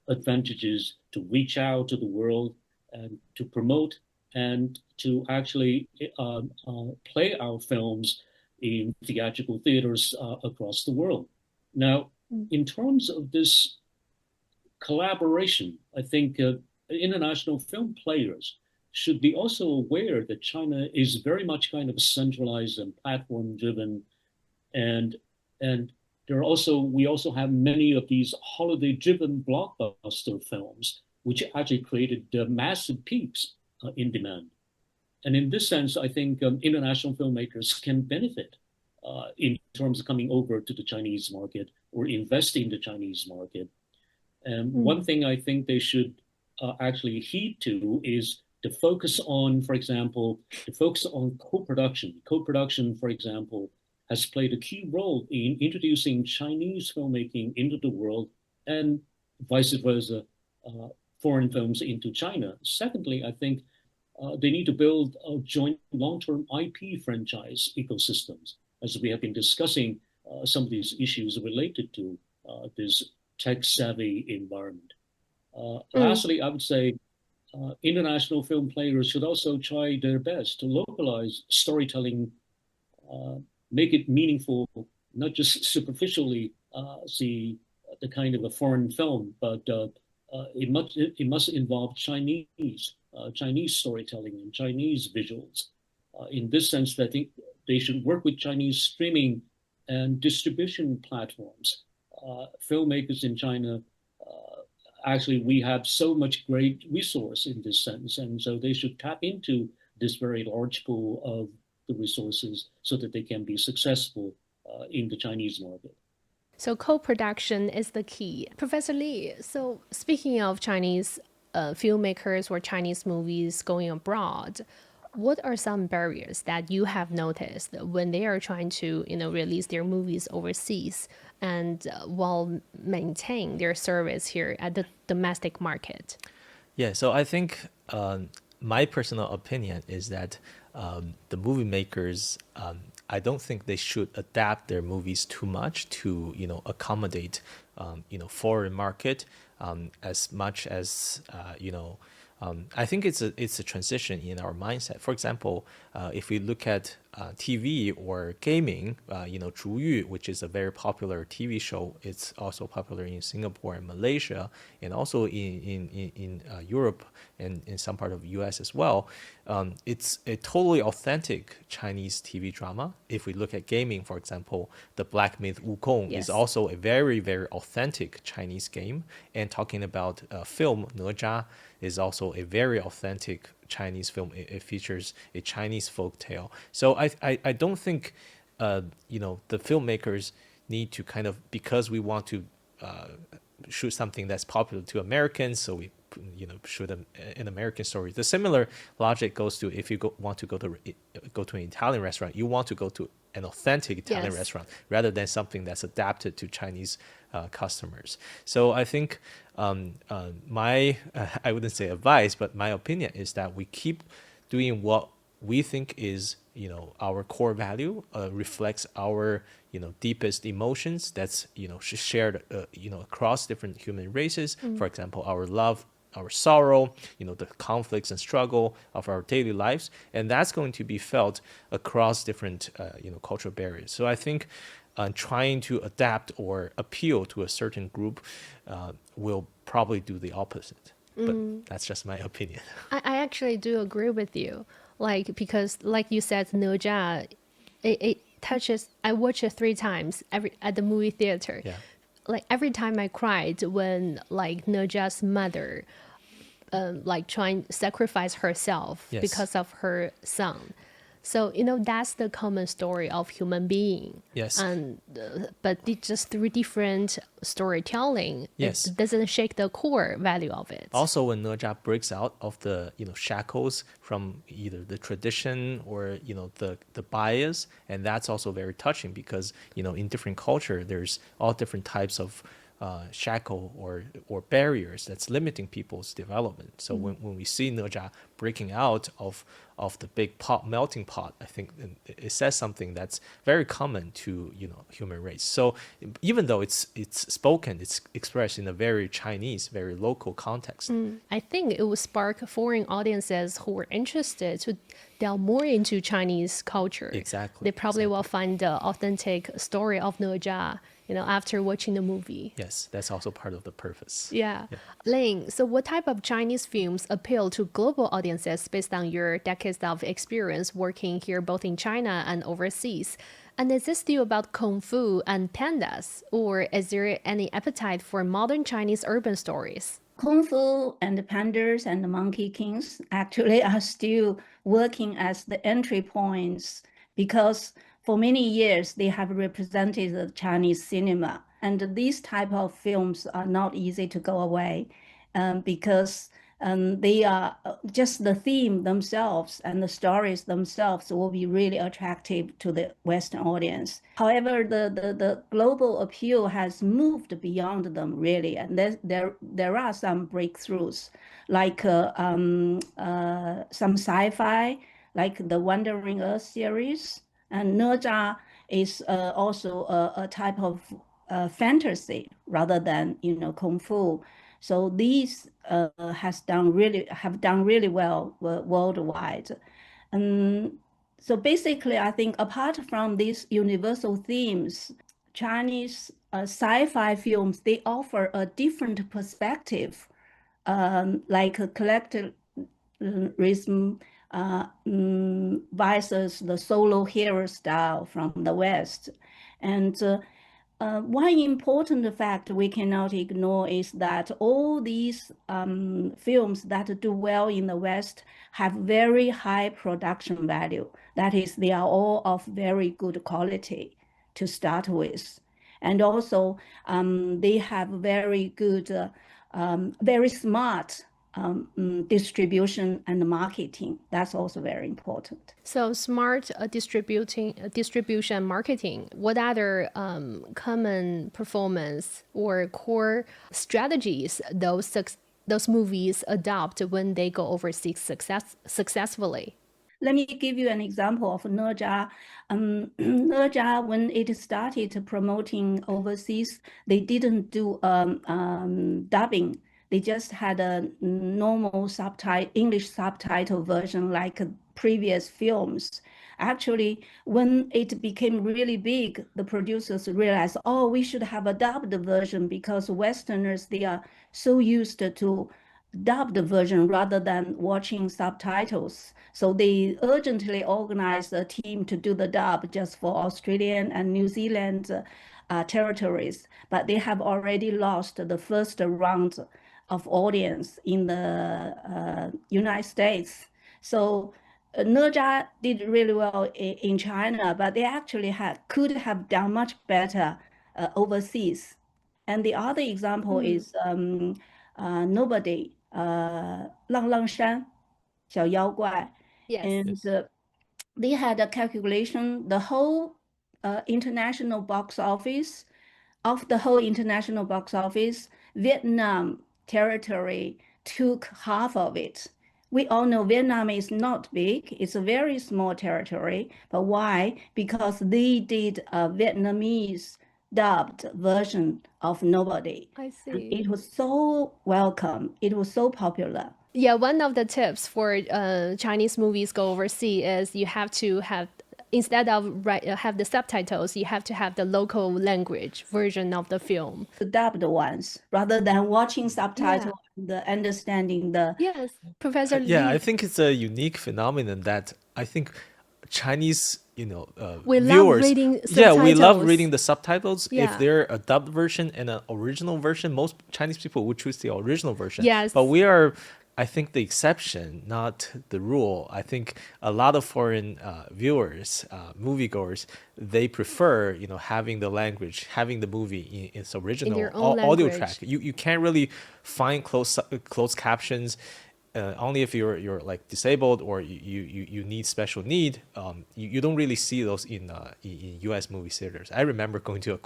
advantages to reach out to the world and to promote and to actually play our films in theatrical theaters across the world. Now, in terms of this collaboration, I think international film players should be also aware that China is very much kind of centralized and platform driven, and we also have many of these holiday driven blockbuster films which actually created massive peaks in demand. And in this sense, I think international filmmakers can benefit in terms of coming over to the Chinese market or investing in the Chinese market. And one thing I think they should actually heed to is to focus on, for example, co-production. Co-production, for example, has played a key role in introducing Chinese filmmaking into the world and vice versa, foreign films into China. Secondly, I think they need to build a joint long-term IP franchise ecosystems, as we have been discussing some of these issues related to this tech-savvy environment. Lastly, I would say international film players should also try their best to localize storytelling, make it meaningful, not just superficially see the kind of a foreign film, but it must involve Chinese storytelling and Chinese visuals. In this sense, I think they should work with Chinese streaming and distribution platforms. Filmmakers in China, actually, we have so much great resource in this sense, and so they should tap into this very large pool of the resources so that they can be successful in the Chinese market. So co-production is the key. Professor Li, so speaking of Chinese filmmakers or Chinese movies going abroad, what are some barriers that you have noticed when they are trying to, release their movies overseas and while maintain their service here at the domestic market? Yeah, so I think my personal opinion is that the movie makers, I don't think they should adapt their movies too much to, accommodate, foreign market as much as, I think it's a transition in our mindset. For example, if we look at TV or gaming, 逐玉, which is a very popular TV show. It's also popular in Singapore and Malaysia, and also in Europe and in some part of the US as well. It's a totally authentic Chinese TV drama. If we look at gaming, for example, the Black Myth Wukong Yes. is also a very, very authentic Chinese game. And talking about film,哪吒is also a very authentic Chinese film. It features a Chinese folk tale. So I don't think, the filmmakers need to kind of, because we want to shoot something that's popular to Americans, so we shoot an American story. The similar logic goes to if you want to go to an Italian restaurant, you want to go to an authentic Italian Yes. restaurant rather than something that's adapted to Chinese customers. So I think my I wouldn't say advice, but my opinion is that we keep doing what we think is our core value, reflects our deepest emotions that's shared across different human races. For example, our love, our sorrow, the conflicts and struggle of our daily lives, and that's going to be felt across different cultural barriers. So I think trying to adapt or appeal to a certain group will probably do the opposite. But that's just my opinion. I actually do agree with you. Because like you said,哪吒, it touches. I watched it 3 times at the movie theater. Yeah. Every time I cried when哪吒mother, trying to sacrifice herself Yes. because of her son. So that's the common story of human being. Yes. And but just through different storytelling, Yes. it doesn't shake the core value of it. Also, when哪吒breaks out of the shackles from either the tradition or the bias, and that's also very touching because in different culture there's all different types of shackle or barriers that's limiting people's development. So when we see哪吒breaking out of the big melting pot, I think it says something that's very common to human race. So even though it's spoken, it's expressed in a very Chinese, very local context. I think it will spark foreign audiences who are interested to delve more into Chinese culture. Exactly, They probably will find the authentic story of哪吒, after watching the movie. Yes, that's also part of the purpose. Yeah. Ling, so what type of Chinese films appeal to global audiences based on your decades of experience working here both in China and overseas? And is this still about Kung Fu and pandas? Or is there any appetite for modern Chinese urban stories? Kung Fu and the Pandas and the Monkey Kings actually are still working as the entry points because for many years they have represented the Chinese cinema. And these type of films are not easy to go away because they are just the theme themselves and the stories themselves will be really attractive to the Western audience. However, the global appeal has moved beyond them really, and there are some breakthroughs, like some sci-fi, like the Wandering Earth series, and哪吒is also a type of fantasy rather than Kung Fu. So these have done really well worldwide. So basically, I think apart from these universal themes, Chinese sci-fi films, they offer a different perspective, like a collectivism versus the solo hero style from the West. And one important fact we cannot ignore is that all these films that do well in the West have very high production value. That is, they are all of very good quality to start with. And also, they have very good, very smart distribution and marketing. That's also very important. So smart distribution marketing. What other common performance or core strategies those movies adopt when they go overseas successfully? Let me give you an example of哪吒.哪吒, when it started promoting overseas, they didn't do dubbing. They just had a normal English subtitle version like previous films. Actually, when it became really big, the producers realized, oh, we should have a dubbed version because Westerners, they are so used to dubbed version rather than watching subtitles. So they urgently organized a team to do the dub just for Australian and New Zealand territories. But they have already lost the first round of audience in the United States. So Naja did really well in China, but they actually could have done much better overseas. And the other example is Nobody, 浪浪山, 小妖怪. Yes. And Yes. they had a calculation, the whole international box office, of the whole international box office, Vietnam territory took half of it. We all know Vietnam is not big, it's a very small territory. But why? Because they did a Vietnamese dubbed version of Nobody. I see. It was so welcome, it was so popular. Yeah, one of the tips for Chinese movies go overseas is you have to have, instead of have the subtitles, you have to have the local language version of the film. The dubbed ones, rather than watching subtitles and understanding the. Yes, Professor Yeah, I Li. think it's a unique phenomenon that I think Chinese, We love viewers, reading yeah, we love subtitles. reading the subtitles. Yeah. If they're a dubbed version and an original version, most Chinese people would choose the original version. Yes. But we are, I think, the exception, not the rule. I think a lot of foreign viewers, moviegoers, they prefer, having the language, having the movie in its original their own audio language. track. You can't really find closed captions. Only if you're like disabled or you need special need. You don't really see those in U.S. movie theaters. I remember going to a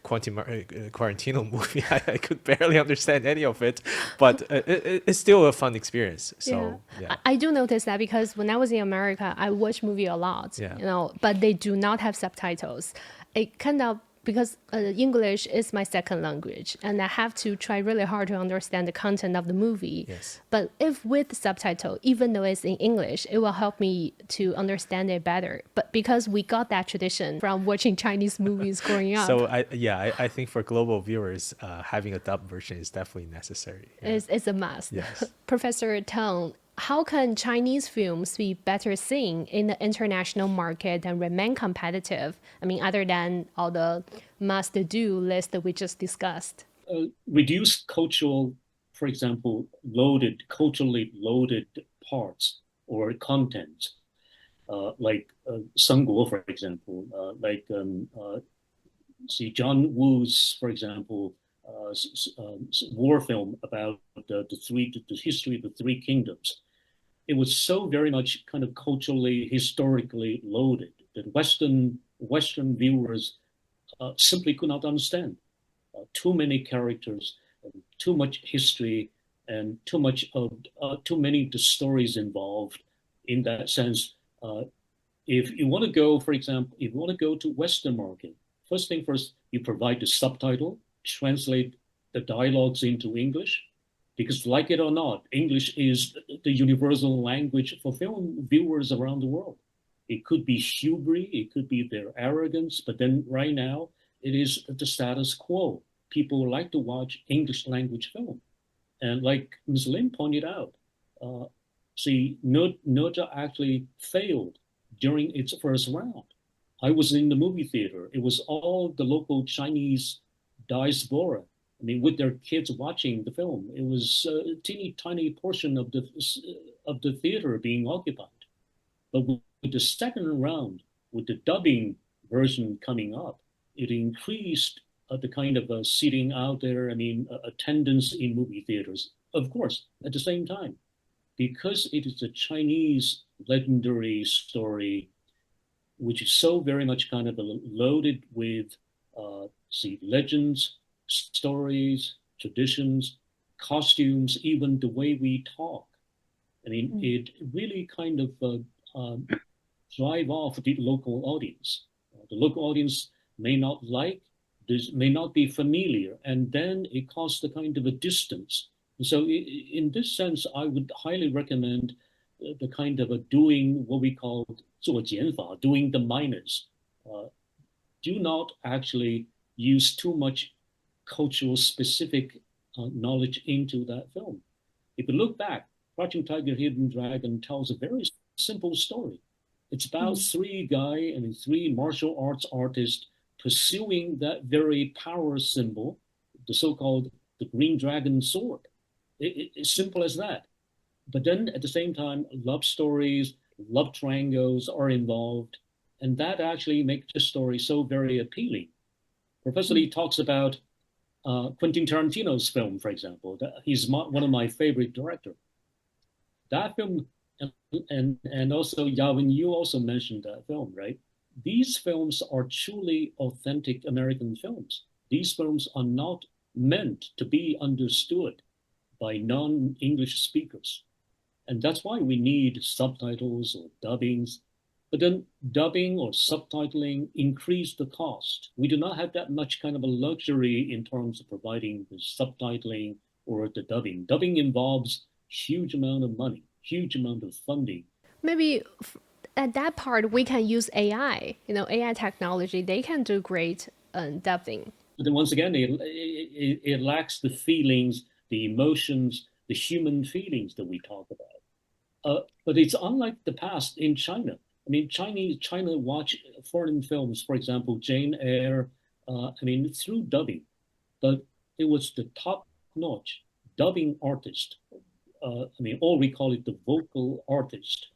Quarantino movie. I could barely understand any of it, but it's still a fun experience. So yeah. I do notice that because when I was in America, I watch movie a lot, Yeah. but they do not have subtitles. It kind of, because English is my second language and I have to try really hard to understand the content of the movie. Yes. But if with subtitle, even though it's in English, it will help me to understand it better. But because we got that tradition from watching Chinese movies growing up, So I think for global viewers, having a dub version is definitely necessary. Yeah. it's a must. Yes. Professor Teng, how can Chinese films be better seen in the international market and remain competitive? I mean, other than all the must-do list that we just discussed. Reduce cultural, for example, culturally loaded parts or content, like Sungguo, for example, see John Woo's, for example, war film about the history of the three kingdoms. It was so very much kind of culturally, historically loaded that Western viewers simply could not understand. Too many characters, too much history, and too many the stories involved. In that sense, if you want to go, for example, if you want to go to Western market, first thing first, you provide the subtitle, translate the dialogues into English, because like it or not, English is the universal language for film viewers around the world. It could be hubris, it could be their arrogance, but then right now, it is the status quo. People like to watch English language film. And like Ms. Lin pointed out, Noja actually failed during its first round. I was in the movie theater. It was all the local Chinese diaspora. I mean, with their kids watching the film. It was a teeny tiny portion of the theater being occupied. But with the second round, with the dubbing version coming up, it increased the kind of seating out there. I mean, attendance in movie theaters. Of course, at the same time, because it is a Chinese legendary story, which is so very much kind of loaded with, legends, stories, traditions, costumes, even the way we talk. I mean, it really kind of drive off the local audience. The local audience may not like this, may not be familiar, and then it causes a kind of a distance. And so in this sense, I would highly recommend the kind of a doing what we call 做减法, doing the minors, do not actually use too much cultural specific knowledge into that film. If you look back, Crouching Tiger, Hidden Dragon tells a very simple story. It's about three martial arts artists pursuing that very power symbol, the so-called the green dragon sword. It's simple as that. But then at the same time, love stories, love triangles are involved. And that actually makes the story so very appealing. Professor Li talks about Quentin Tarantino's film, for example. He's one of my favorite directors. That film, and also Yawen, you also mentioned that film, right? These films are truly authentic American films. These films are not meant to be understood by non-English speakers. And that's why we need subtitles or dubbings. But then dubbing or subtitling increase the cost. We do not have that much kind of a luxury in terms of providing the subtitling or the dubbing. Dubbing involves huge amount of money, huge amount of funding. Maybe at that part, we can use AI, AI technology. They can do great dubbing. But then once again, it lacks the feelings, the emotions, the human feelings that we talk about. But it's unlike the past in China. I mean, China watch foreign films, for example, Jane Eyre, through dubbing. But it was the top-notch dubbing artist. Or we call it the vocal artist.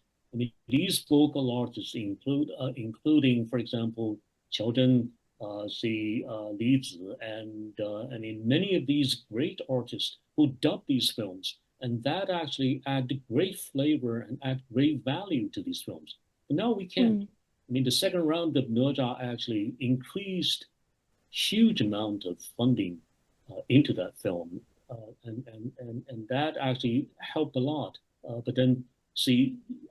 These vocal artists including, for example, Qiao Zhen, Li Zi, and many of these great artists who dub these films. And that actually add great flavor and add great value to these films. But now we can't. The second round of Naja actually increased huge amount of funding into that film. And that actually helped a lot. But then,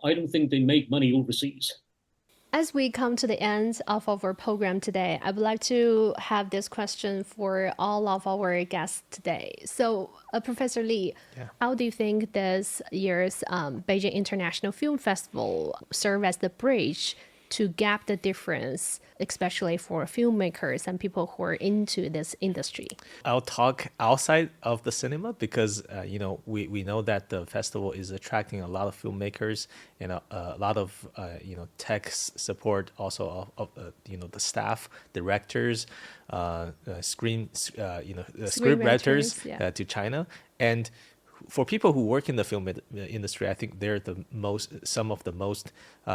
I don't think they make money overseas. As we come to the end of our program today, I would like to have this question for all of our guests today. So, Professor Li, how do you think this year's Beijing International Film Festival serve as the bridge to gap the difference, especially for filmmakers and people who are into this industry? I'll talk outside of the cinema because, we know that the festival is attracting a lot of filmmakers and a lot of, tech support also of the staff, directors, script writers to China. And for people who work in the film industry, I think they're some of the most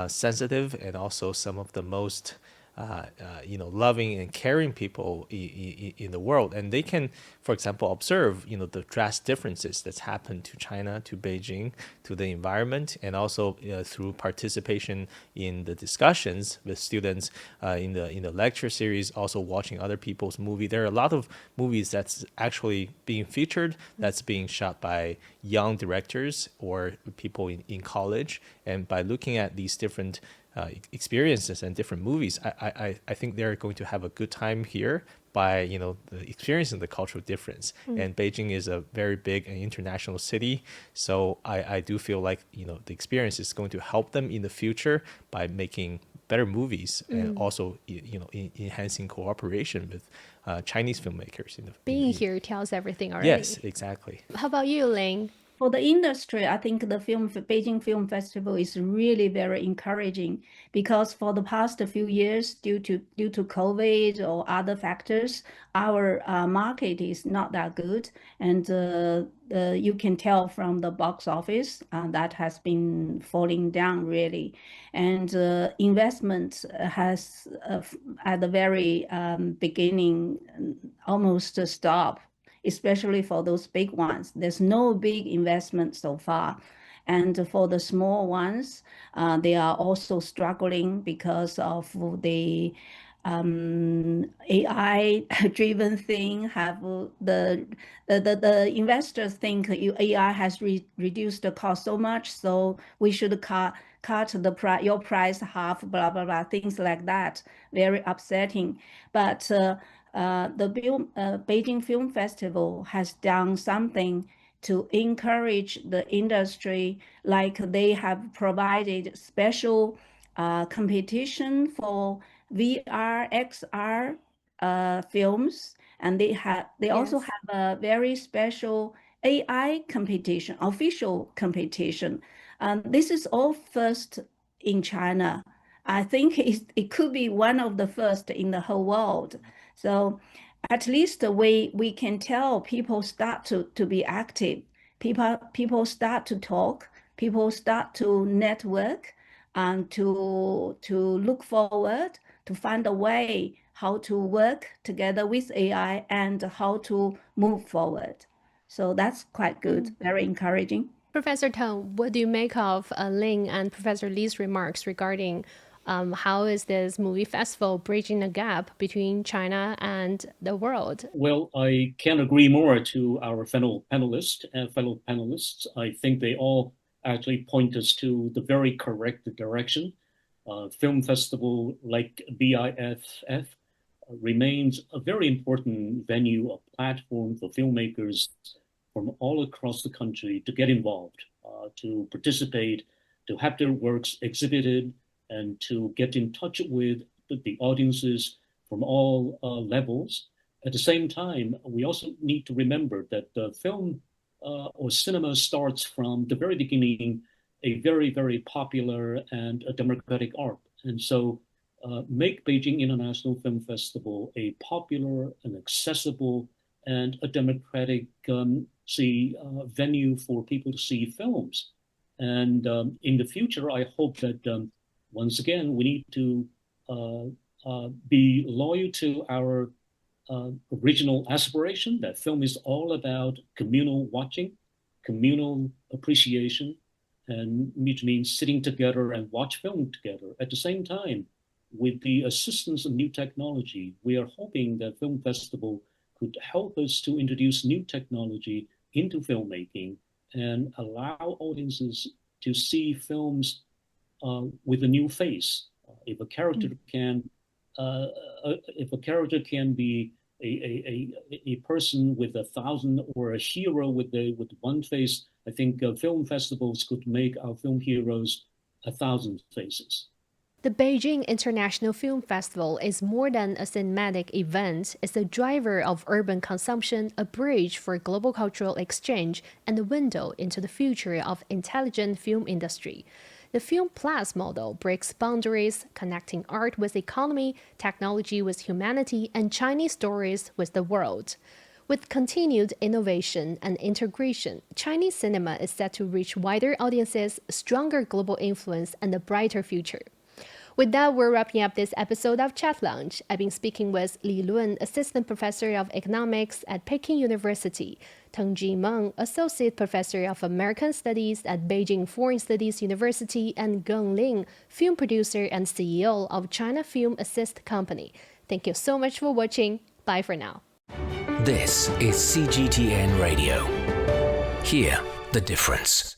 sensitive and also some of the most loving and caring people in the world. And they can, for example, observe, the drastic differences that's happened to China, to Beijing, to the environment, and also through participation in the discussions with students in the lecture series, also watching other people's movie. There are a lot of movies that's actually being featured, that's being shot by young directors or people in college. And by looking at these different experiences and different movies, I think they're going to have a good time here by experiencing the cultural difference. And Beijing is a very big and international city, so I do feel like the experience is going to help them in the future by making better movies and also enhancing cooperation with Chinese filmmakers. Being here tells everything already. Yes, exactly. How about you, Ling? For the industry, I think the Beijing Film Festival is really very encouraging because for the past few years, due to COVID or other factors, our market is not that good, and you can tell from the box office that has been falling down really, and investment has at the very beginning almost stopped. Especially for those big ones. There's no big investment so far. And for the small ones, they are also struggling because of the AI-driven thing. Have the investors think AI has reduced the cost so much, so we should cut your price half, blah blah blah, things like that. Very upsetting. But the Beijing Film Festival has done something to encourage the industry, like they have provided special competition for VR, XR films, and they also Yes. have a very special AI competition, official competition. This is all first in China. I think it could be one of the first in the whole world. So at least we can tell people start to be active. People start to talk. People start to network and to look forward to find a way how to work together with AI and how to move forward. So that's quite good, very encouraging. Professor Teng, what do you make of Ling and Professor Li's remarks regarding how is this movie festival bridging the gap between China and the world? Well, I can't agree more to our fellow panelists. I think they all actually point us to the very correct direction. Film festival like BIFF remains a very important venue, a platform for filmmakers from all across the country to get involved, to participate, to have their works exhibited, and to get in touch with the audiences from all levels. At the same time, we also need to remember that the film or cinema starts from the very beginning a very, very popular and a democratic art. And so make Beijing International Film Festival a popular and accessible and a democratic venue for people to see films. And in the future, I hope that once again, we need to be loyal to our original aspiration that film is all about communal watching, communal appreciation, and which means sitting together and watch film together. At the same time, with the assistance of new technology, we are hoping that Film Festival could help us to introduce new technology into filmmaking and allow audiences to see films with a new face. If a character can be a person with 1,000 or a hero with one face, I think film festivals could make our film heroes 1,000 faces. The Beijing International Film Festival is more than a cinematic event. It's a driver of urban consumption, a bridge for global cultural exchange, and a window into the future of intelligent film industry. The Film Plus model breaks boundaries, connecting art with economy, technology with humanity, and Chinese stories with the world. With continued innovation and integration, Chinese cinema is set to reach wider audiences, stronger global influence, and a brighter future. With that, we're wrapping up this episode of Chat Lounge. I've been speaking with Li Lun, Assistant Professor of Economics at Peking University, Teng Jimeng, Associate Professor of American Studies at Beijing Foreign Studies University, and Geng Ling, film producer and CEO of China Film Assist Company. Thank you so much for watching. Bye for now. This is CGTN Radio. Hear the difference.